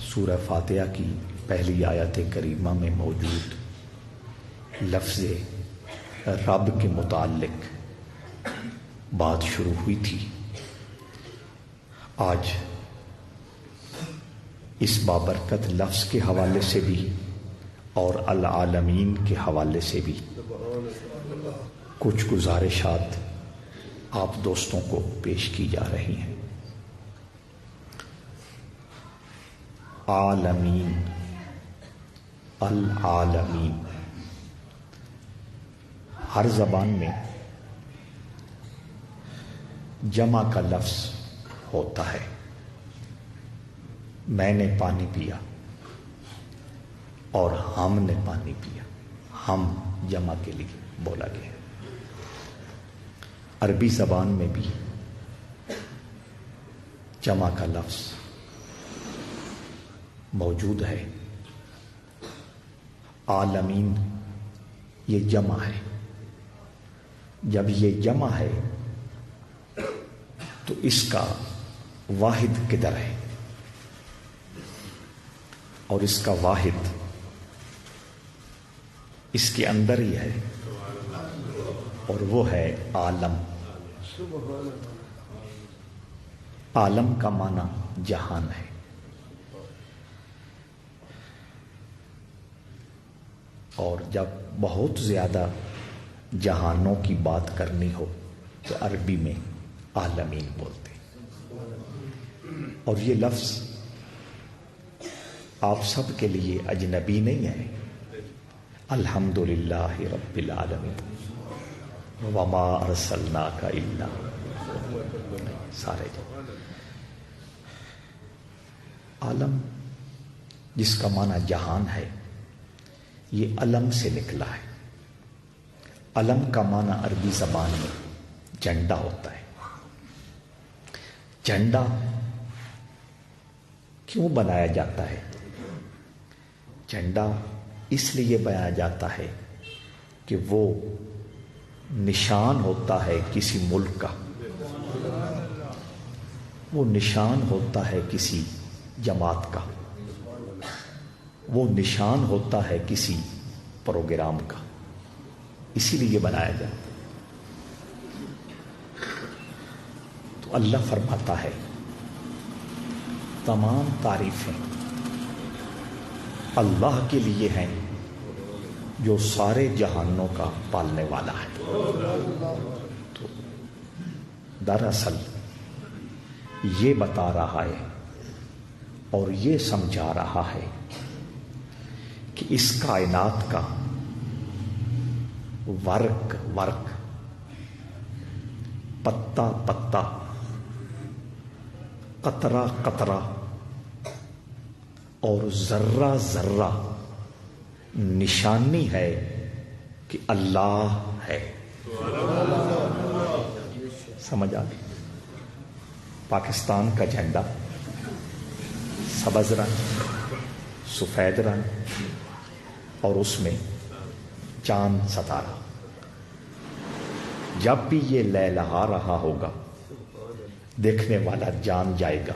سورہ فاتحہ کی پہلی آیت کریمہ میں موجود لفظ رب کے متعلق بات شروع ہوئی تھی. آج اس بابرکت لفظ کے حوالے سے بھی اور العالمین کے حوالے سے بھی کچھ گزارشات آپ دوستوں کو پیش کی جا رہی ہیں. عالمین، العالمین، ہر زبان میں جمع کا لفظ ہوتا ہے. میں نے پانی پیا اور ہم نے پانی پیا، ہم جمع کے لیے بولا گیا. عربی زبان میں بھی جمع کا لفظ موجود ہے. عالمین یہ جمع ہے. جب یہ جمع ہے تو اس کا واحد کدھر ہے؟ اور اس کا واحد اس کے اندر ہی ہے، اور وہ ہے عالم. عالم کا معنی جہان ہے. اور جب بہت زیادہ جہانوں کی بات کرنی ہو تو عربی میں عالمین بولتے ہیں. اور یہ لفظ آپ سب کے لیے اجنبی نہیں ہے. الحمدللہ رب العالمین وما ارسلناک الا سارے عالم جس کا معنی جہان ہے، یہ علم سے نکلا ہے. علم کا معنی عربی زبان میں جھنڈا ہوتا ہے. جھنڈا کیوں بنایا جاتا ہے؟ جھنڈا اس لیے بنایا جاتا ہے کہ وہ نشان ہوتا ہے کسی ملک کا، وہ نشان ہوتا ہے کسی جماعت کا، وہ نشان ہوتا ہے کسی پروگرام کا. اسی لیے بنایا جاتا ہے. تو اللہ فرماتا ہے تمام تعریفیں اللہ کے لیے ہیں جو سارے جہانوں کا پالنے والا ہے. تو دراصل یہ بتا رہا ہے اور یہ سمجھا رہا ہے کہ اس کائنات کا ورق ورق، پتا پتا، قطرہ قطرہ اور ذرہ ذرہ نشانی ہے کہ اللہ ہے. سمجھ آ گئی؟ پاکستان کا جھنڈا سبز رنگ، سفید رنگ اور اس میں چاند ستارہ. جب بھی یہ لہلہا رہا ہوگا دیکھنے والا جان جائے گا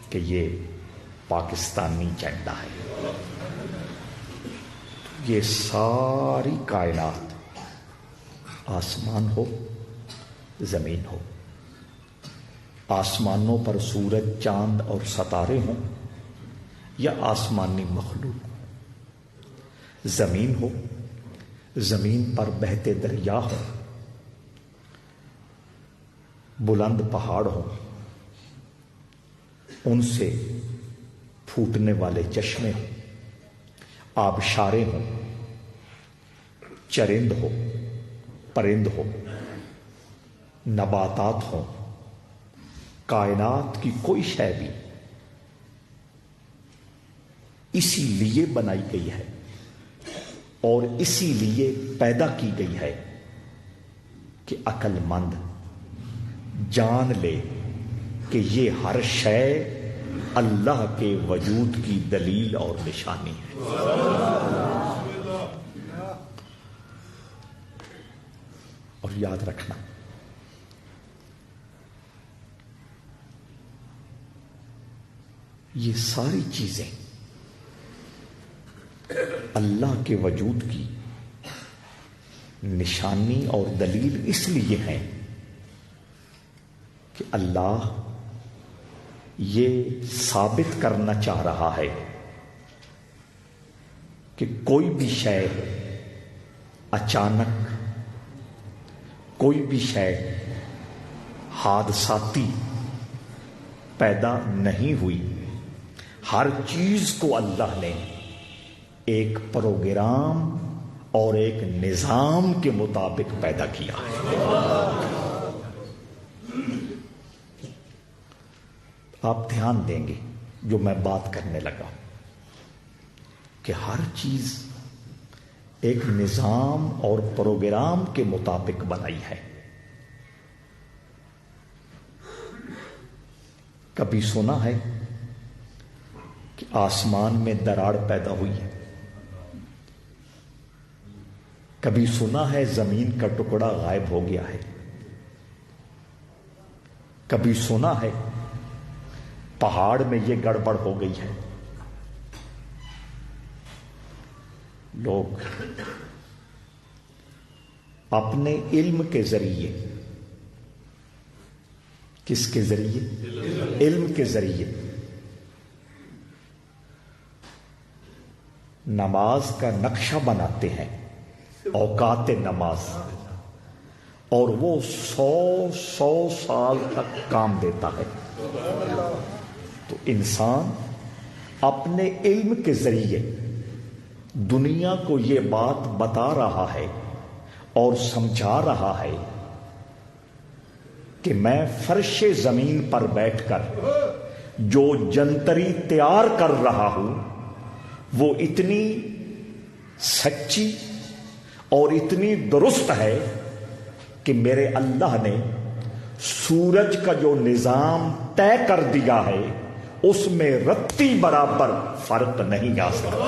کہ یہ پاکستانی جھنڈا ہے. یہ ساری کائنات، آسمان ہو زمین ہو، آسمانوں پر سورج چاند اور ستارے ہوں یا آسمانی مخلوق، زمین ہو، زمین پر بہتے دریا ہو، بلند پہاڑ ہوں، ان سے پھوٹنے والے چشمے ہوں، آبشاریں ہوں، چرند ہو، پرند ہو، نباتات ہوں، کائنات کی کوئی شے بھی اسی لیے بنائی گئی ہے اور اسی لیے پیدا کی گئی ہے کہ عقل مند جان لے کہ یہ ہر شے اللہ کے وجود کی دلیل اور نشانی ہے. اور یاد رکھنا یہ ساری چیزیں اللہ کے وجود کی نشانی اور دلیل اس لیے ہیں کہ اللہ یہ ثابت کرنا چاہ رہا ہے کہ کوئی بھی شے اچانک، کوئی بھی شے حادثاتی پیدا نہیں ہوئی. ہر چیز کو اللہ نے ایک پروگرام اور ایک نظام کے مطابق پیدا کیا ہے. آپ دھیان دیں گے جو میں بات کرنے لگا کہ ہر چیز ایک نظام اور پروگرام کے مطابق بنائی ہے. کبھی سنا ہے کہ آسمان میں دراڑ پیدا ہوئی ہے؟ کبھی سنا ہے زمین کا ٹکڑا غائب ہو گیا ہے؟ کبھی سنا ہے پہاڑ میں یہ گڑبڑ ہو گئی ہے؟ لوگ اپنے علم کے ذریعے، کس کے ذریعے؟ علم کے ذریعے نماز کا نقشہ بناتے ہیں، اوقات نماز، اور وہ 100 سال تک کام دیتا ہے. تو انسان اپنے علم کے ذریعے دنیا کو یہ بات بتا رہا ہے اور سمجھا رہا ہے کہ میں فرش زمین پر بیٹھ کر جو جنتری تیار کر رہا ہوں وہ اتنی سچی اور اتنی درست ہے کہ میرے اللہ نے سورج کا جو نظام طے کر دیا ہے اس میں رتی برابر فرق نہیں آ سکتا.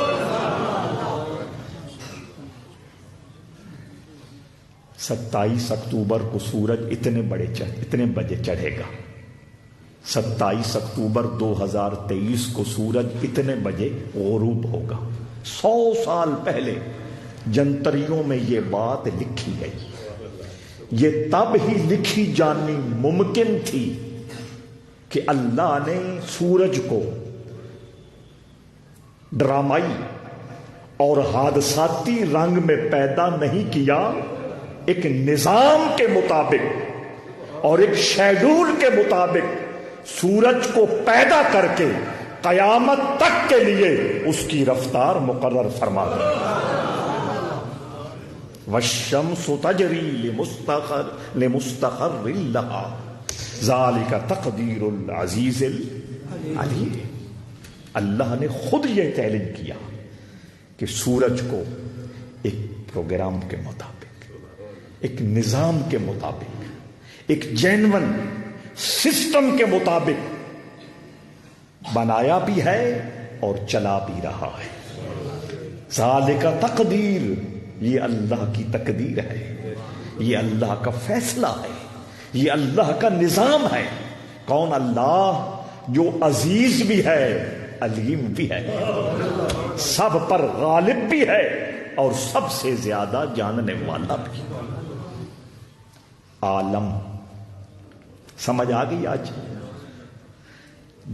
27 اکتوبر کو سورج اتنے بجے چڑھے گا. 27 اکتوبر 2023 کو سورج اتنے بجے غروب ہوگا. 100 سال پہلے جنتریوں میں یہ بات لکھی گئی. یہ تب ہی لکھی جانی ممکن تھی کہ اللہ نے سورج کو ڈرامائی اور حادثاتی رنگ میں پیدا نہیں کیا، ایک نظام کے مطابق اور ایک شیڈول کے مطابق سورج کو پیدا کر کے قیامت تک کے لیے اس کی رفتار مقرر فرما دی. والشمس تجری لمستقر لها ذالک تقدیر العزیز العلیم. اللہ نے خود یہ تعلیم کیا کہ سورج کو ایک پروگرام کے مطابق، ایک نظام کے مطابق، ایک جینون سسٹم کے مطابق بنایا بھی ہے اور چلا بھی رہا ہے. ذالک تقدیر، یہ اللہ کی تقدیر ہے، یہ اللہ کا فیصلہ ہے، یہ اللہ کا نظام ہے. کون؟ اللہ جو عزیز بھی ہے، علیم بھی ہے، سب پر غالب بھی ہے اور سب سے زیادہ جاننے والا بھی. عالم سمجھ آ گئی آج؟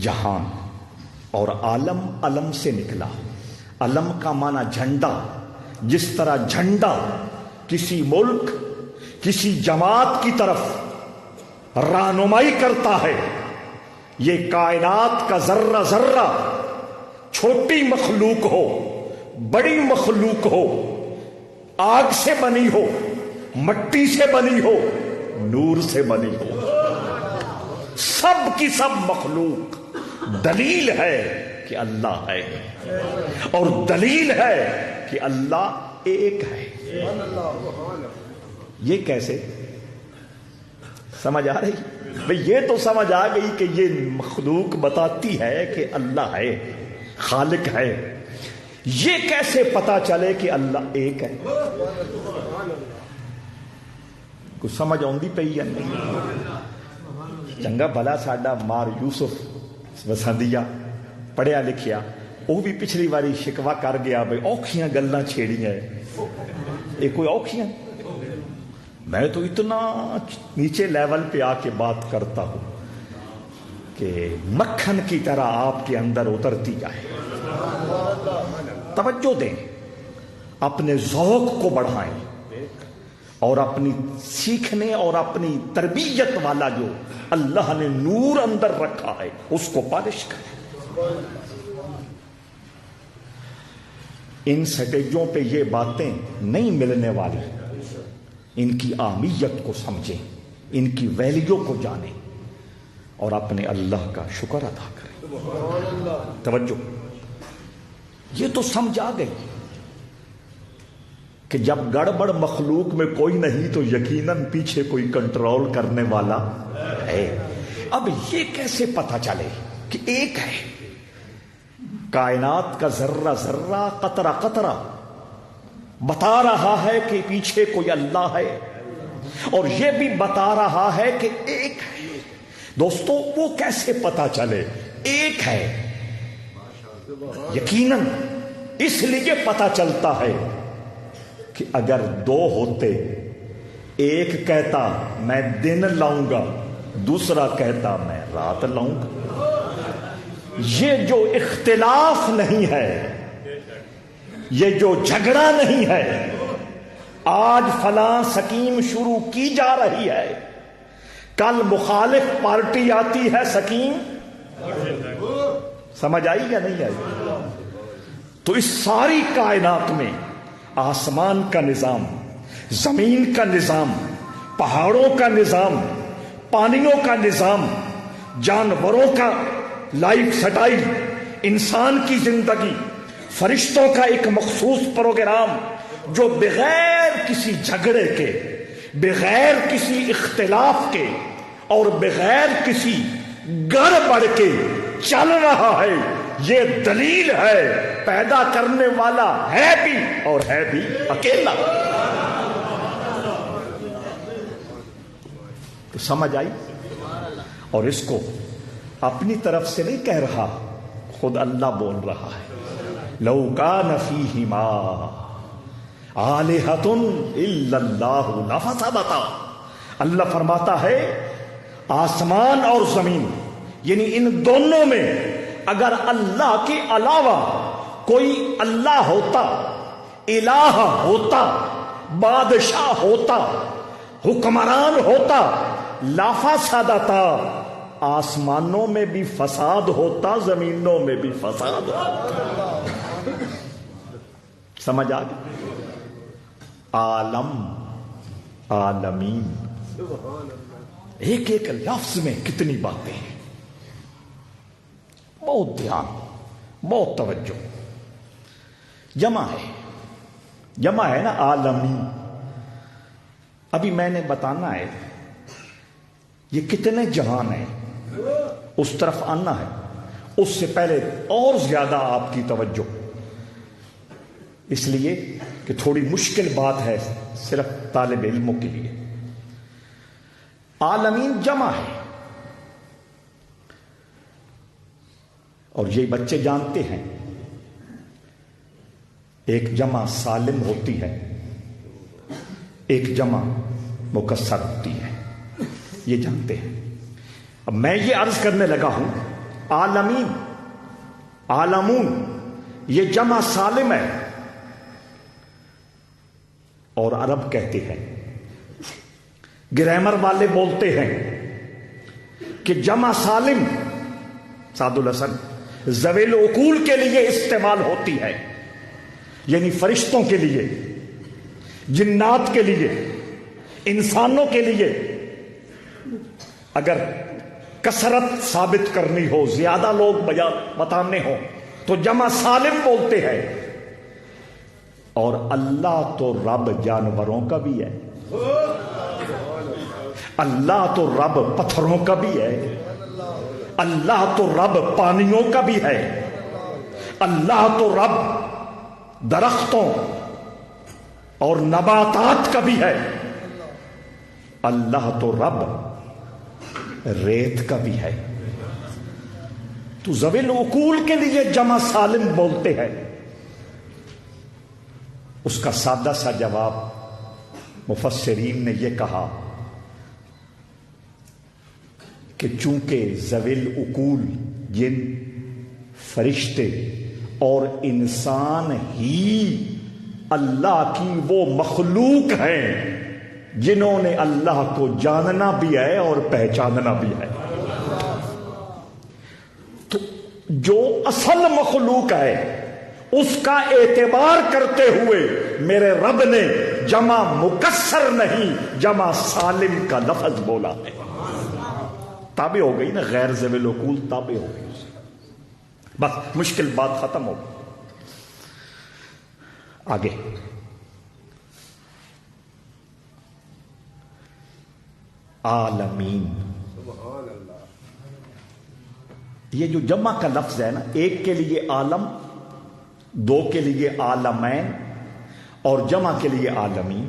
جہان اور عالم، علم سے نکلا. علم کا معنی جھنڈا. جس طرح جھنڈا کسی ملک، کسی جماعت کی طرف رہنمائی کرتا ہے، یہ کائنات کا ذرہ ذرہ، چھوٹی مخلوق ہو، بڑی مخلوق ہو، آگ سے بنی ہو، مٹی سے بنی ہو، نور سے بنی ہو، سب کی سب مخلوق دلیل ہے کہ اللہ ہے، اور دلیل ہے کہ اللہ ایک ہے. یہ کیسے سمجھ آ رہی؟ بھئی یہ تو سمجھ آ گئی کہ یہ مخلوق بتاتی ہے کہ اللہ ہے، خالق ہے. یہ کیسے پتا چلے کہ اللہ ایک ہے؟ کچھ سمجھ آؤندی پئی یا نہیں؟ چنگا بھلا ساڈا مار یوسف وسندیا پڑھیا لکھیا وہ بھی پچھلی باری شکوا کر گیا بھائی اوکھیاں گلاں چھیڑیاں یہ کوئی اوکھیاں؟ میں تو اتنا نیچے لیول پہ آ کے بات کرتا ہوں کہ مکھن کی طرح آپ کے اندر اترتی جائے. توجہ دیں، اپنے ذوق کو بڑھائیں اور اپنی سیکھنے اور اپنی تربیت والا جو اللہ نے نور اندر رکھا ہے اس کو پالش کریں. ان سٹیجوں پہ یہ باتیں نہیں ملنے والی. ان کی اہمیت کو سمجھیں، ان کی ویلیو کو جانیں اور اپنے اللہ کا شکر ادا کریں. توجہ، یہ تو سمجھ آ گئی کہ جب گڑبڑ مخلوق میں کوئی نہیں تو یقیناً پیچھے کوئی کنٹرول کرنے والا ہے. اب یہ کیسے پتہ چلے کہ ایک ہے؟ کائنات کا ذرہ ذرہ قطرہ قطرہ بتا رہا ہے کہ پیچھے کوئی اللہ ہے اور یہ بھی بتا رہا ہے کہ ایک ہے. دوستو وہ کیسے پتا چلے ایک ہے؟ یقیناً اس لیے پتا چلتا ہے کہ اگر دو ہوتے، ایک کہتا میں دن لاؤں گا، دوسرا کہتا میں رات لاؤں گا. یہ جو اختلاف نہیں ہے، یہ جو جھگڑا نہیں ہے، آج فلاں سکیم شروع کی جا رہی ہے، کل مخالف پارٹی آتی ہے سکیم. سمجھ آئی یا نہیں آئی؟ تو اس ساری کائنات میں آسمان کا نظام، زمین کا نظام، پہاڑوں کا نظام، پانیوں کا نظام، جانوروں کا لائف سٹائل، انسان کی زندگی، فرشتوں کا ایک مخصوص پروگرام جو بغیر کسی جھگڑے کے، بغیر کسی اختلاف کے اور بغیر کسی گڑبڑ کے چل رہا ہے. یہ دلیل ہے پیدا کرنے والا ہے بھی اور ہے بھی اکیلا. تو سمجھ آئی؟ اور اس کو اپنی طرف سے نہیں کہہ رہا، خود اللہ بول رہا ہے. لو کان فیہما آلہۃ الا اللہ لفسدتا. اللہ فرماتا ہے آسمان اور زمین، یعنی ان دونوں میں اگر اللہ کے علاوہ کوئی اللہ ہوتا، الہ ہوتا، بادشاہ ہوتا، حکمران ہوتا، لفسدتا، آسمانوں میں بھی فساد ہوتا، زمینوں میں بھی فساد ہوتا. سمجھ آ گئی؟ عالم، عالمین، ایک ایک لفظ میں کتنی باتیں ہیں. بہت دھیان، بہت توجہ. جمع ہے نا عالمین. ابھی میں نے بتانا ہے یہ کتنے جہان ہیں، اس طرف آنا ہے. اس سے پہلے اور زیادہ آپ کی توجہ، اس لیے کہ تھوڑی مشکل بات ہے صرف طالب علموں کے لیے. عالمین جمع ہے اور یہ بچے جانتے ہیں ایک جمع سالم ہوتی ہے، ایک جمع مکسر ہوتی ہے، یہ جانتے ہیں. اب میں یہ عرض کرنے لگا ہوں عالمین، عالمون، یہ جمع سالم ہے اور عرب کہتے ہیں، گرامر والے بولتے ہیں کہ جمع سالم سعد الحسن ذویل عقول کے لیے استعمال ہوتی ہے، یعنی فرشتوں کے لیے، جنات کے لیے، انسانوں کے لیے. اگر کثرت ثابت کرنی ہو، زیادہ لوگ بتانے ہو تو جمع سالم بولتے ہیں. اور اللہ تو رب جانوروں کا بھی ہے، اللہ تو رب پتھروں کا بھی ہے، اللہ تو رب پانیوں کا بھی ہے، اللہ تو رب درختوں اور نباتات کا بھی ہے، اللہ تو رب ریت کا بھی ہے. تو ذوی العقول کے لیے جمع سالم بولتے ہیں. اس کا سادہ سا جواب مفسرین نے یہ کہا کہ چونکہ ذوی العقول جن، فرشتے اور انسان ہی اللہ کی وہ مخلوق ہیں جنہوں نے اللہ کو جاننا بھی ہے اور پہچاننا بھی ہے. تو جو اصل مخلوق ہے اس کا اعتبار کرتے ہوئے میرے رب نے جمع مکسر نہیں جمع سالم کا لفظ بولا ہے. تابع ہو گئی نا، غیر ذوی العقول تابع ہو گئی، بس مشکل بات ختم ہو گئی. آگے عالمین، یہ جو جمع کا لفظ ہے نا، ایک کے لیے عالم، دو کے لیے عالمین اور جمع کے لیے عالمین.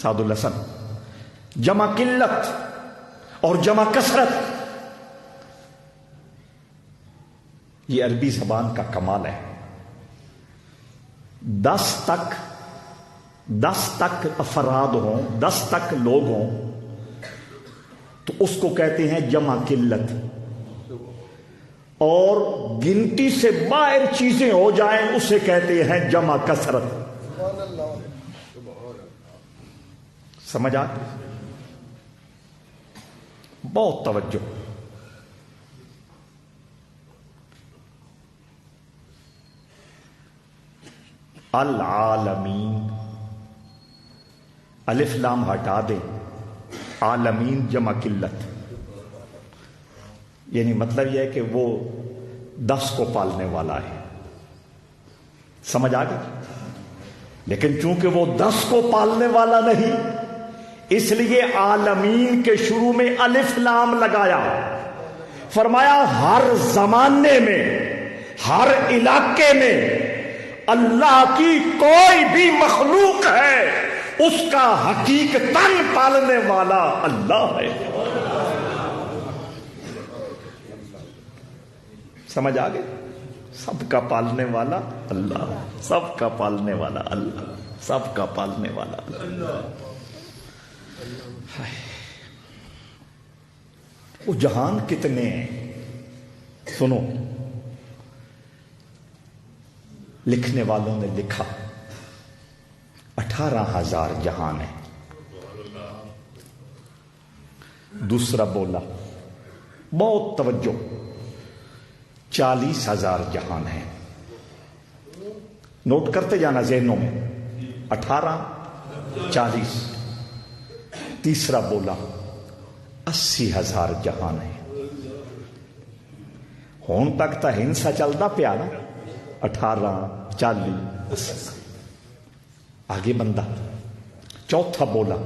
سعد الحسن، جمع قلت اور جمع کثرت، یہ عربی زبان کا کمال ہے. 10 تک افراد ہوں، 10 تک لوگ ہوں تو اس کو کہتے ہیں جمع قلت، اور گنتی سے باہر چیزیں ہو جائیں اسے کہتے ہیں جمع کثرت. سمجھ آ گئی؟ بہت توجہ. العالمین، الف لام ہٹا دیں، عالمین جمع قلت، یعنی مطلب یہ ہے کہ وہ 10 کو پالنے والا ہے. سمجھ آ گئی؟ لیکن چونکہ وہ 10 کو پالنے والا نہیں، اس لیے عالمین کے شروع میں الف لام لگایا. فرمایا ہر زمانے میں، ہر علاقے میں اللہ کی کوئی بھی مخلوق ہے، اس کا حقیقتاً پالنے والا اللہ ہے. سمجھ آ گئے؟ سب کا پالنے والا اللہ، سب کا پالنے والا اللہ، سب کا پالنے والا اللہ. وہ جہان کتنے ہیں سنو. لکھنے والوں نے لکھا 18,000 جہان ہے. دوسرا بولا بہت توجہ 40,000 جہان ہے. نوٹ کرتے جانا ذہنوں میں، 18 40. تیسرا بولا 80,000 جہان ہے. ہون تک تو ہنسا چلتا پیا نا، 18 40 80. آگے بندہ چوتھا بولا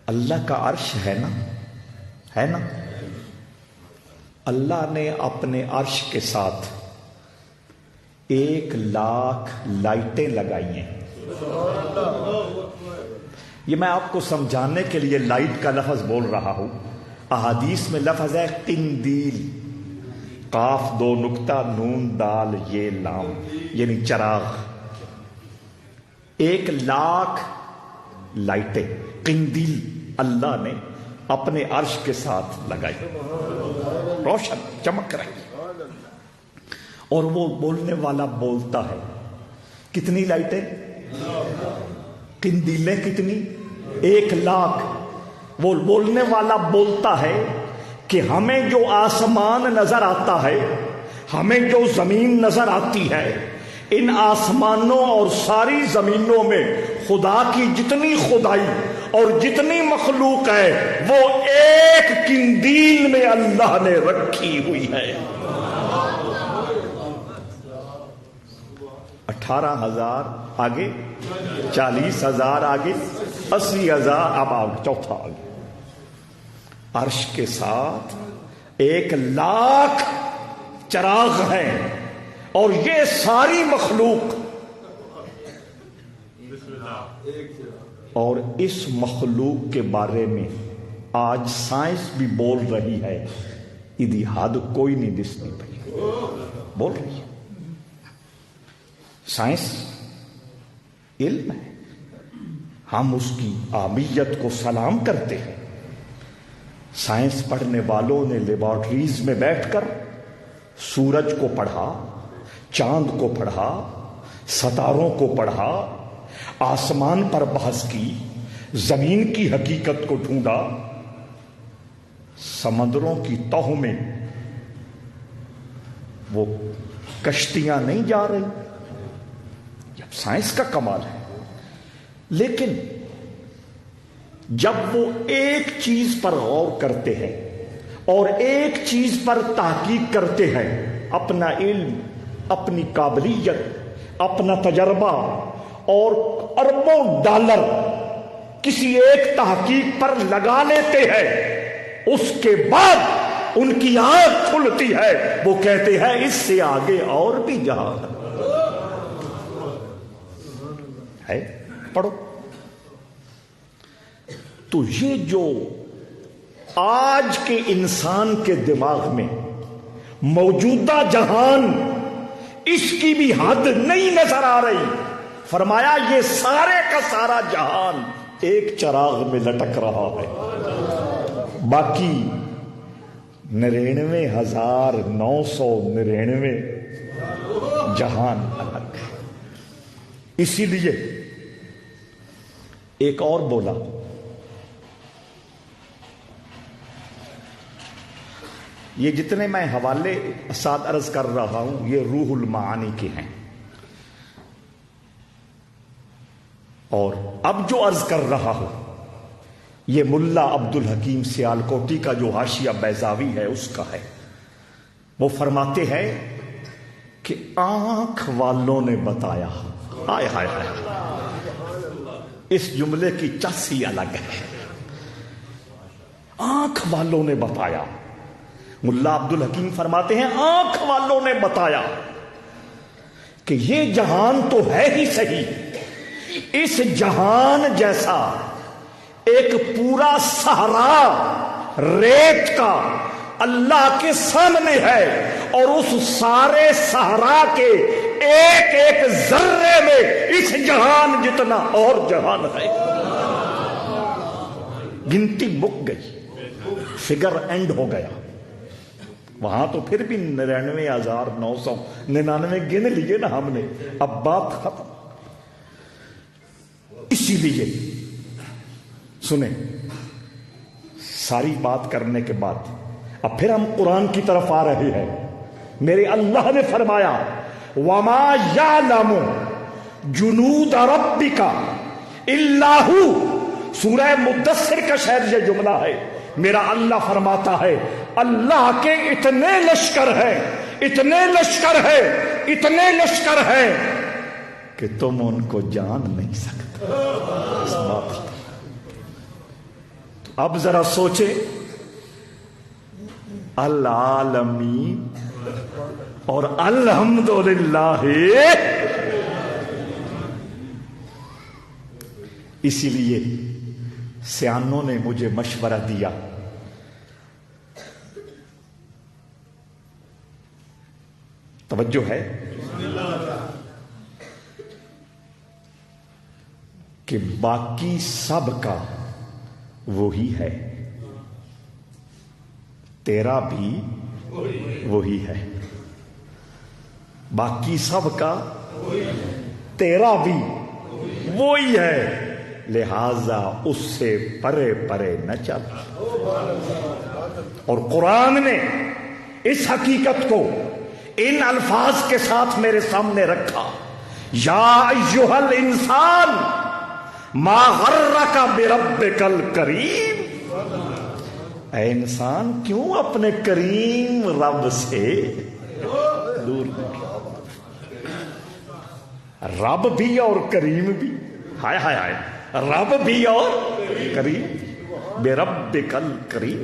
اللہ کا عرش ہے نا، ہے نا. اللہ نے اپنے عرش کے ساتھ 1,00,000 لائٹیں لگائی ہیں. یہ میں آپ کو سمجھانے کے لیے لائٹ کا لفظ بول رہا ہوں. احادیث میں لفظ ہے قندیل، قاف 2 نقطہ نون دال یہ لام، یعنی چراغ. 1,00,000 لائٹیں قندیل اللہ نے اپنے عرش کے ساتھ لگائی، روشن چمک رہی. اور وہ بولنے والا بولتا ہے. کتنی لائٹیں؟ قندیلیں کتنی؟ 1,00,000. وہ بولنے والا بولتا ہے کہ ہمیں جو آسمان نظر آتا ہے، ہمیں جو زمین نظر آتی ہے، ان آسمانوں اور ساری زمینوں میں خدا کی جتنی خدائی اور جتنی مخلوق ہے وہ ایک قندیل میں اللہ نے رکھی ہوئی ہے. 18,000 آگے، 40,000 آگے، 80,000. اب آگے چوتھا آگے. عرش کے ساتھ 1,00,000 چراغ ہیں اور یہ ساری مخلوق اور اس مخلوق کے بارے میں آج سائنس بھی بول رہی ہے، ادی حد کوئی نہیں دسنی پئی، بول رہی ہے سائنس، علم ہے، ہم اس کی آبیت کو سلام کرتے ہیں۔ سائنس پڑھنے والوں نے لیبارٹریز میں بیٹھ کر سورج کو پڑھا، چاند کو پڑھا، ستاروں کو پڑھا، آسمان پر بحث کی، زمین کی حقیقت کو ڈھونڈا، سمندروں کی تہ میں وہ کشتیاں نہیں جا رہی، جب سائنس کا کمال ہے۔ لیکن جب وہ ایک چیز پر غور کرتے ہیں اور ایک چیز پر تحقیق کرتے ہیں، اپنا علم، اپنی قابلیت، اپنا تجربہ اور اربوں ڈالر کسی ایک تحقیق پر لگا لیتے ہیں، اس کے بعد ان کی آنکھ کھلتی ہے، وہ کہتے ہیں اس سے آگے اور بھی جہان ہے۔ پڑھو تو یہ جو آج کے انسان کے دماغ میں موجودہ جہان، اس کی بھی حد نہیں نظر آ رہی۔ فرمایا یہ سارے کا سارا جہان ایک چراغ میں لٹک رہا ہے، باقی 99,999 جہان الگ ہے۔ اسی لیے ایک اور بولا، یہ جتنے میں حوالے ساتھ عرض کر رہا ہوں یہ روح المعانی کے ہیں، اور اب جو عرض کر رہا ہوں یہ ملا عبد الحکیم سیالکوٹی کا جو حاشیہ بیضاوی ہے اس کا ہے۔ وہ فرماتے ہیں کہ آنکھ والوں نے بتایا، ہائے ہائے ہائے، اس جملے کی چاسی الگ ہے، آنکھ والوں نے بتایا۔ ملا عبد الحکیم فرماتے ہیں آنکھ والوں نے بتایا کہ یہ جہان تو ہے ہی صحیح، اس جہان جیسا ایک پورا صحرا ریت کا اللہ کے سامنے ہے، اور اس سارے صحرا کے ایک ایک ذرے میں اس جہان جتنا اور جہان ہے۔ گنتی مک گئی، فگر اینڈ ہو گیا، وہاں تو پھر بھی 99,999 گن لیے نا ہم نے، اب بات ختم۔ اسی لیے سنیں، ساری بات کرنے کے بعد اب پھر ہم قرآن کی طرف آ رہے ہیں۔ میرے اللہ نے فرمایا وَمَا يَعْلَمُ جُنُودَ رَبِّكَ إِلَّا هُوَ، سورہ مدثر کا شاید یہ جملہ ہے۔ میرا اللہ فرماتا ہے اللہ کے اتنے لشکر ہیں، اتنے لشکر ہیں، اتنے لشکر ہیں کہ تم ان کو جان نہیں سکتے۔ اس بات اب ذرا سوچیں، العالمین اور الحمدللہ۔ اسی لیے سیانوں نے مجھے مشورہ دیا توجہ ہے کہ باقی سب کا وہی ہے، تیرا بھی وہی ہے، باقی سب کا تیرا بھی وہی ہے، لہذا اس سے پرے پرے نہ چل۔ اور قرآن نے اس حقیقت کو ان الفاظ کے ساتھ میرے سامنے رکھا، یا ایھا الانسان ما غرک بربک الکریم، اے انسان کیوں اپنے کریم رب سے دور؟ رب بھی اور کریم بھی، ہائے ہائے ہائے، رب بھی اور کریم، بربک الکریم۔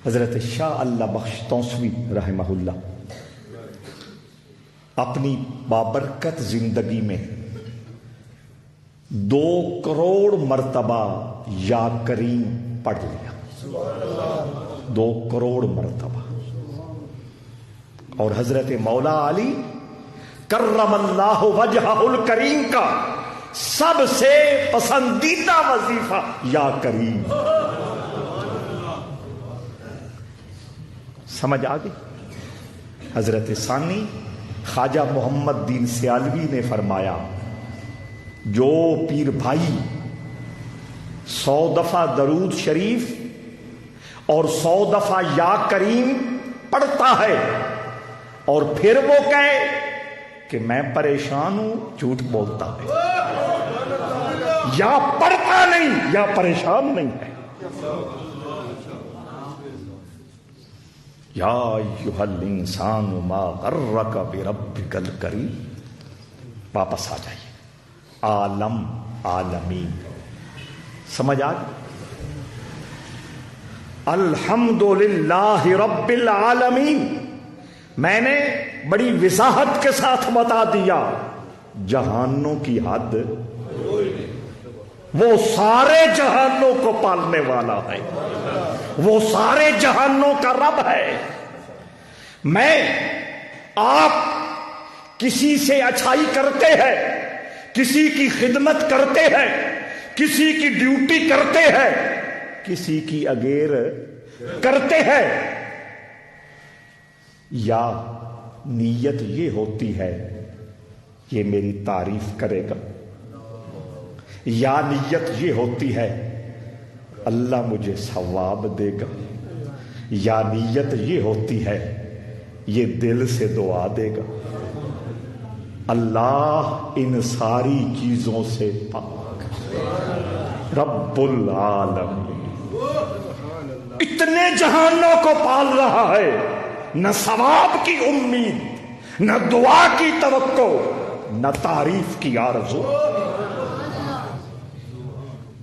حضرت شاہ اللہ بخش توسوی رحمہ اللہ اپنی بابرکت زندگی میں 2 کروڑ مرتبہ یا کریم پڑھ لیا. 2 کروڑ مرتبہ. اور حضرت مولا علی کرم اللہ وجہہ الکریم کا سب سے پسندیدہ وظیفہ یا کریم. سمجھ آ گئی؟ حضرت ثانی خواجہ محمد دین سیالوی نے فرمایا جو پیر بھائی 100 دفعہ درود شریف اور 100 دفعہ یا کریم پڑھتا ہے اور پھر وہ کہے کہ میں پریشان ہوں، جھوٹ بولتا ہے. یا پڑھتا نہیں یا پریشان نہیں ہے. یا ایھا الانسان ما غرک بربک الکریم. واپس آ جائیے. عالم عالمین. سمجھ آ گئی؟ الحمدللہ رب العالمین. میں نے بڑی وضاحت کے ساتھ بتا دیا جہانوں کی حد، وہ سارے جہانوں کو پالنے والا ہے، وہ سارے جہانوں کا رب ہے. میں آپ کسی سے اچھائی کرتے ہیں، کسی کی خدمت کرتے ہیں، کسی کی ڈیوٹی کرتے ہیں، کسی کی اگیر کرتے ہیں، یا نیت یہ ہوتی ہے یہ میری تعریف کرے گا، یا نیت یہ ہوتی ہے اللہ مجھے ثواب دے گا، یا نیت یہ ہوتی ہے یہ دل سے دعا دے گا. اللہ ان ساری چیزوں سے پاک رب العالمین. اتنے جہانوں کو پال رہا ہے، نہ ثواب کی امید، نہ دعا کی توقع، نہ تعریف کی آرزو.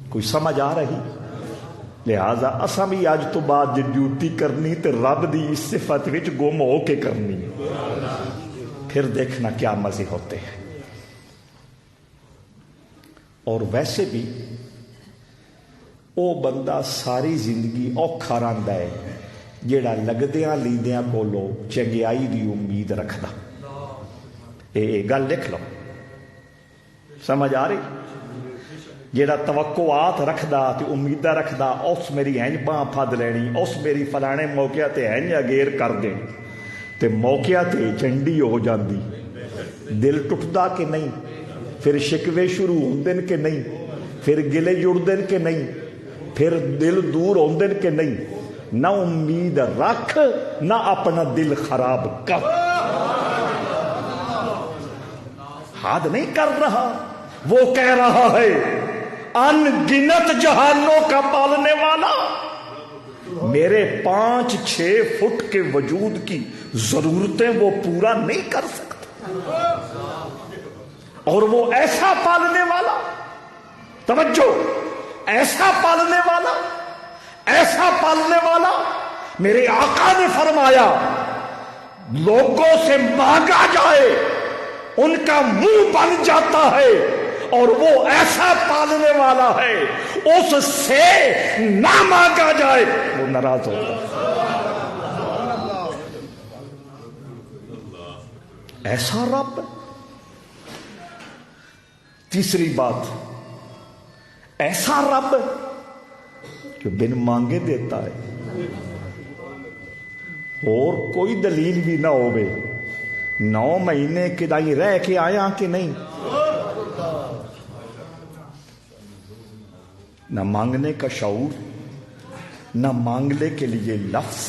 کوئی سمجھ آ رہی؟ لہذا اساں بھی اج تو بعد جی ڈیوٹی کرنی تے رب دی اس صفت وچ گم ہو کے کرنی، پھر دیکھنا کیا مزے ہوتے ہیں. اور ویسے بھی او بندہ ساری زندگی اوکھا رہندا ہے جیڑا لگدیاں لیندیاں کولو چنگیائی دی امید رکھدا. اے گل لکھ لو. سمجھ آ رہی؟ جیڑا توقعات رکھدا تے امیداں رکھدا اس میری ہنج باں پھد لینی، اس میری فلانے موقع تے ہنج اگیر کر دینی، تے موقع تے چنڈی ہو جاندی. دل ٹوٹدا کہ نہیں؟ پھر شکوے شروع ہوندے کہ نہیں؟ پھر گلے جڑدے کہ نہیں؟ پھر دل دور ہوندے کہ نہیں؟ نہ امید رکھ، نہ اپنا دل خراب کر. حد نہیں کر رہا، وہ کہہ رہا ہے ان گنت جہانوں کا پالنے والا میرے 5-6 فٹ کے وجود کی ضرورتیں وہ پورا نہیں کر سکتا. اور وہ ایسا پالنے والا، توجہ، ایسا پالنے والا، ایسا پالنے والا، میرے آقا نے فرمایا لوگوں سے مانگا جائے ان کا منہ بن جاتا ہے، اور وہ ایسا پالنے والا ہے اس سے نہ مانگا جائے وہ ناراض ہوتا ہے. ایسا رب. تیسری بات، ایسا رب جو بن مانگے دیتا ہے، اور کوئی دلیل بھی نہ ہوئے 9 مہینے کدائی رہ کے آیا کہ نہیں، نہ مانگنے کا شعور، نہ مانگنے کے لیے لفظ،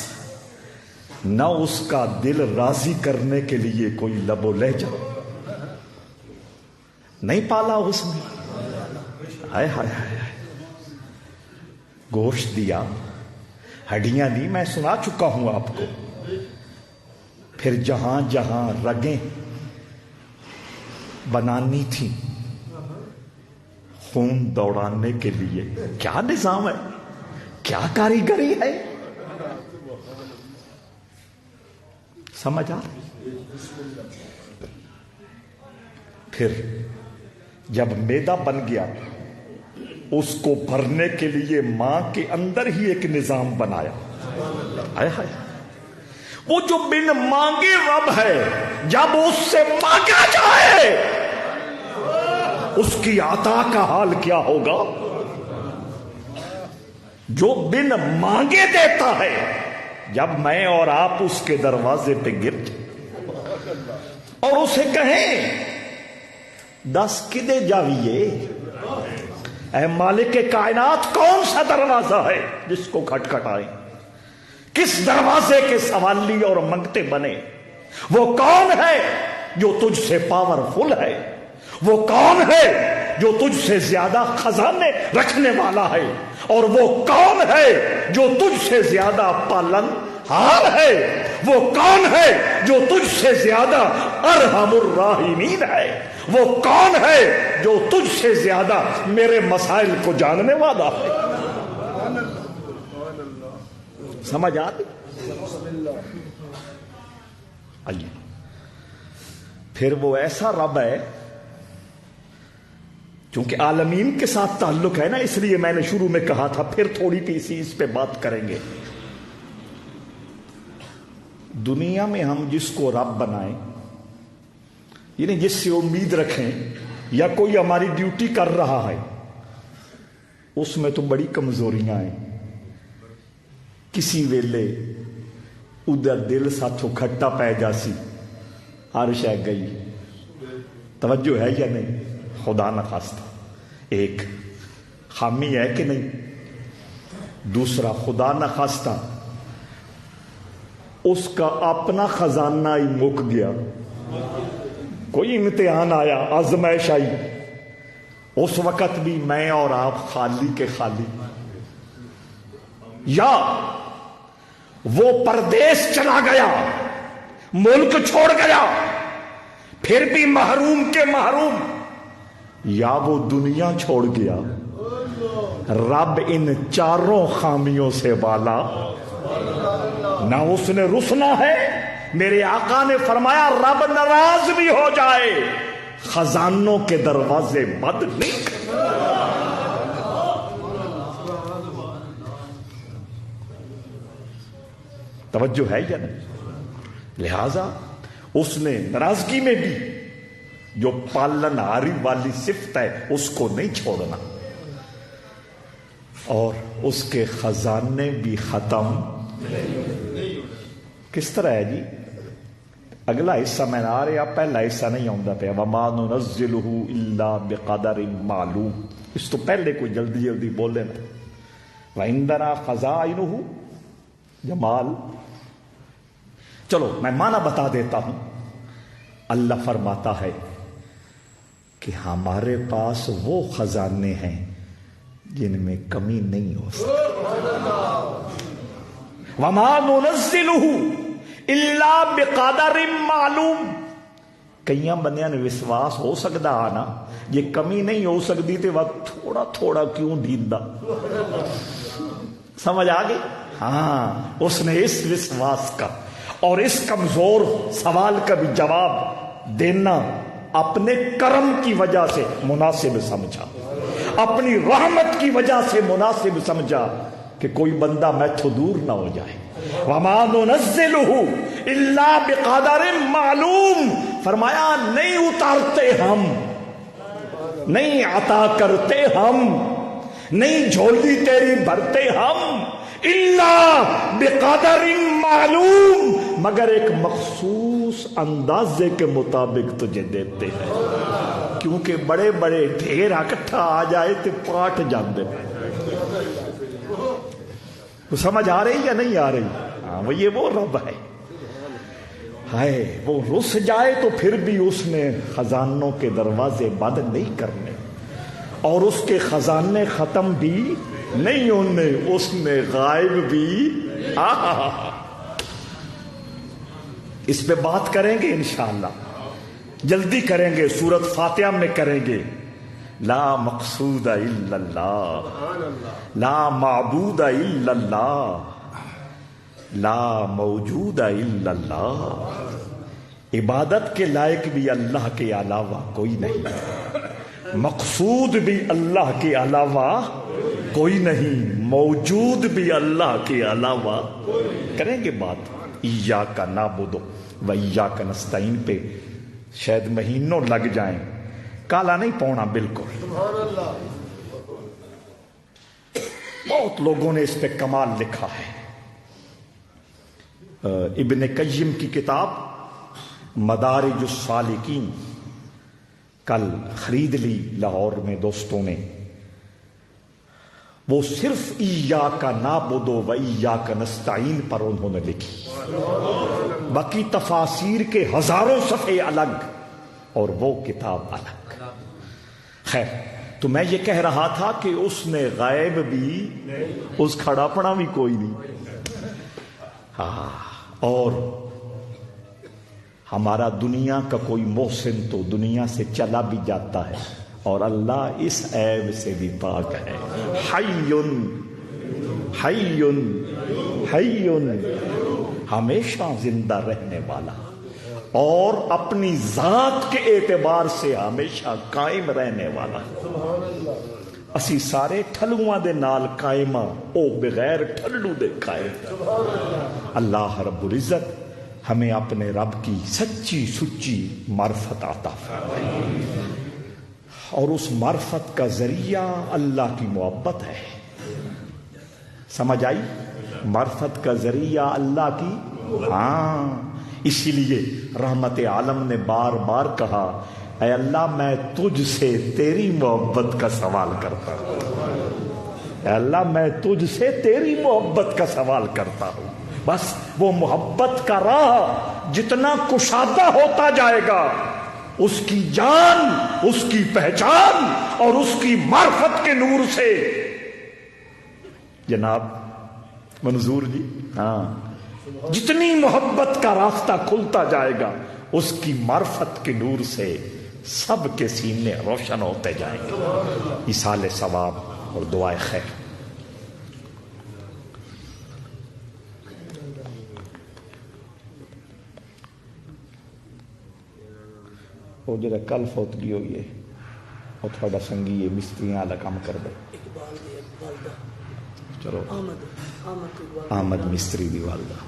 نہ اس کا دل راضی کرنے کے لیے کوئی لب و لہجہ نہیں پالا اس نے. ہائے ہائے ہائے، گوشت دیا، ہڈیاں دی، میں سنا چکا ہوں آپ کو. پھر جہاں جہاں رگیں بنانی تھی خون دوڑانے کے لیے، کیا نظام ہے، کیا کاریگری ہے. سمجھ آ پھر جب میدا بن گیا اس کو بھرنے کے لیے ماں کے اندر ہی ایک نظام بنایا. ہائے ہائے، وہ جو بن مانگے رب ہے، جب اس سے مانگا جائے اس کی عطا کا حال کیا ہوگا؟ جو بن مانگے دیتا ہے، جب میں اور آپ اس کے دروازے پہ گر اور اسے کہیں دس کدے جاویے، اے مالک کائنات کون سا دروازہ ہے جس کو کھٹکھٹائیں؟ کس دروازے کے سوالی اور منگتے بنے؟ وہ کون ہے جو تجھ سے پاورفل ہے؟ وہ کون ہے جو تجھ سے زیادہ خزانے رکھنے والا ہے؟ اور وہ کون ہے جو تجھ سے زیادہ پالن ہار ہے؟ وہ کون ہے جو تجھ سے زیادہ ارحم الراحمین ہے؟ وہ کون ہے جو تجھ سے زیادہ میرے مسائل کو جاننے والا ہے؟ سمجھ آئی؟ آئیے، پھر وہ ایسا رب ہے، چونکہ عالمین کے ساتھ تعلق ہے نا، اس لیے میں نے شروع میں کہا تھا پھر تھوڑی سی اس پہ بات کریں گے. دنیا میں ہم جس کو رب بنائیں، یعنی جس سے امید رکھیں، یا کوئی ہماری ڈیوٹی کر رہا ہے، اس میں تو بڑی کمزوریاں ہیں. کسی ویلے ادھر دل ساتھوں کھٹا پہ جاسی، ہر شے گئی. توجہ ہے یا نہیں؟ خدا نخواستہ ایک خامی ہے کہ نہیں؟ دوسرا خدا نخواستہ اس کا اپنا خزانہ ہی مک گیا، کوئی امتحان آیا، آزمائش آئی، اس وقت بھی میں اور آپ خالی کے خالی. یا وہ پردیس چلا گیا، ملک چھوڑ گیا، پھر بھی محروم کے محروم. یا وہ دنیا چھوڑ گیا. رب ان چاروں خامیوں سے والا نہ اس نے رسنا ہے. میرے آقا نے فرمایا رب ناراض بھی ہو جائے خزانوں کے دروازے بند نہیں. توجہ ہے یا نہیں؟ لہذا اس نے ناراضگی میں بھی جو پالن ہاری والی صفت ہے اس کو نہیں چھوڑنا، اور اس کے خزانے بھی ختم. کس طرح ہے جی؟ اگلا حصہ میں آ رہا، پہلا حصہ نہیں آتا پیا. وَمَا نُنَزِّلُهُ إِلَّا بِقَدَرٍ مَعْلُومٍ. اس تو پہلے کوئی جلدی جلدی بولے نا. وَعِندَنَا خَزَائِنُهُ جمال. چلو میں معنی بتا دیتا ہوں. اللہ فرماتا ہے کہ ہمارے پاس وہ خزانے ہیں جن میں کمی نہیں ہو سکتی. وَمَا نُنَزِّلُهُ إِلَّا بِقَدَرٍ مَعْلُومٍ. کئیاں بندیاں نے وشواس ہو سکتا ہے نا، یہ کمی نہیں ہو سکتی تو وقت تھوڑا تھوڑا کیوں ڈھیلدا. سمجھ آ گئی؟ ہاں، اس نے اس وشواس کا اور اس کمزور سوال کا بھی جواب دینا اپنے کرم کی وجہ سے مناسب سمجھا، اپنی رحمت کی وجہ سے مناسب سمجھا کہ کوئی بندہ میتھوں دور نہ ہو جائے. وَمَا نُنَزِّلُهُ إِلَّا بِقَدَرٍ مَعْلُومٍ. فرمایا نہیں اتارتے ہم، نہیں عطا کرتے ہم، نہیں جھولی تیری بھرتے ہم، إِلَّا بِقَدَرٍ معلوم، مگر ایک مخصوص اندازے کے مطابق تجھے دیتے ہیں. کیونکہ بڑے بڑے ڈھیر اکٹھا آ جائے تو پاٹ جاندے. سمجھ آ رہی یا نہیں آ رہی؟ ہاں، وہ رب ہے. ہائے، وہ رس جائے تو پھر بھی اس نے خزانوں کے دروازے بند نہیں کرنے، اور اس کے خزانے ختم بھی نہیں ہونے، اس نے غائب بھی. اس پہ بات کریں گے انشاءاللہ، جلدی کریں گے، سورۃ فاتحہ میں کریں گے. لا مقصود الا اللہ، لا معبود الا اللہ، لا موجود الا اللہ، عبادت کے لائق بھی اللہ کے علاوہ کوئی نہیں، مقصود بھی اللہ کے علاوہ کوئی نہیں، موجود بھی اللہ کے علاوہ۔ کریں گے بات ایاک نعبد و ایاک نستعین پہ، شاید مہینوں لگ جائیں، کالا نہیں پونا بالکل۔ بہت لوگوں نے اس پہ کمال لکھا ہے۔ ابن قیم کی کتاب مدارج السالکین کل خرید لی لاہور میں دوستوں نے، وہ صرف ایاک نعبد و ایاک نستعین پر انہوں نے لکھی، باقی تفاسیر کے ہزاروں صفحے الگ اور وہ کتاب الگ۔ خیر، تو میں یہ کہہ رہا تھا کہ اس نے غائب بھی، اس کھڑا پڑا بھی کوئی نہیں، ہاں، اور ہمارا دنیا کا کوئی محسن تو دنیا سے چلا بھی جاتا ہے، اور اللہ اس عیب سے بھی پاک ہے۔ حیٌ حیٌ حیٌ، ہمیشہ زندہ رہنے والا اور اپنی ذات کے اعتبار سے ہمیشہ قائم رہنے والا۔ اسی سارے ٹھلواں دے نال قائمہ، او بغیر ٹھلو دے قائم۔ اللہ رب العزت ہمیں اپنے رب کی سچی سچی معرفت عطا فرمائے، اور اس معرفت کا ذریعہ اللہ کی محبت ہے۔ سمجھ آئی؟ معرفت کا ذریعہ اللہ کی، ہاں، اسی لیے رحمت عالم نے بار بار کہا، اے اللہ میں تجھ سے تیری محبت کا سوال کرتا ہوں، اے اللہ میں تجھ سے تیری محبت کا سوال کرتا ہوں۔ بس وہ محبت کا راہ جتنا کشادہ ہوتا جائے گا، اس کی جان، اس کی پہچان اور اس کی معرفت کے نور سے، جناب منظور جی، ہاں، جتنی محبت کا راستہ کھلتا جائے گا، اس کی معرفت کے نور سے سب کے سینے روشن ہوتے جائیں گے۔ ایصال ثواب اور دعائے خیر۔ وہ جڑا کل فوتگی ہوئی ہے، وہ تھوڑا سنگی ہے، مستریاں والا کام کر دے، چلو احمد مستری دی والدہ،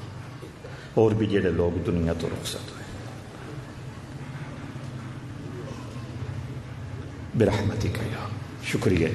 اور بھی جڑے لوگ دنیا تو رخصت ہوئے، برحمتک یا، شکریہ۔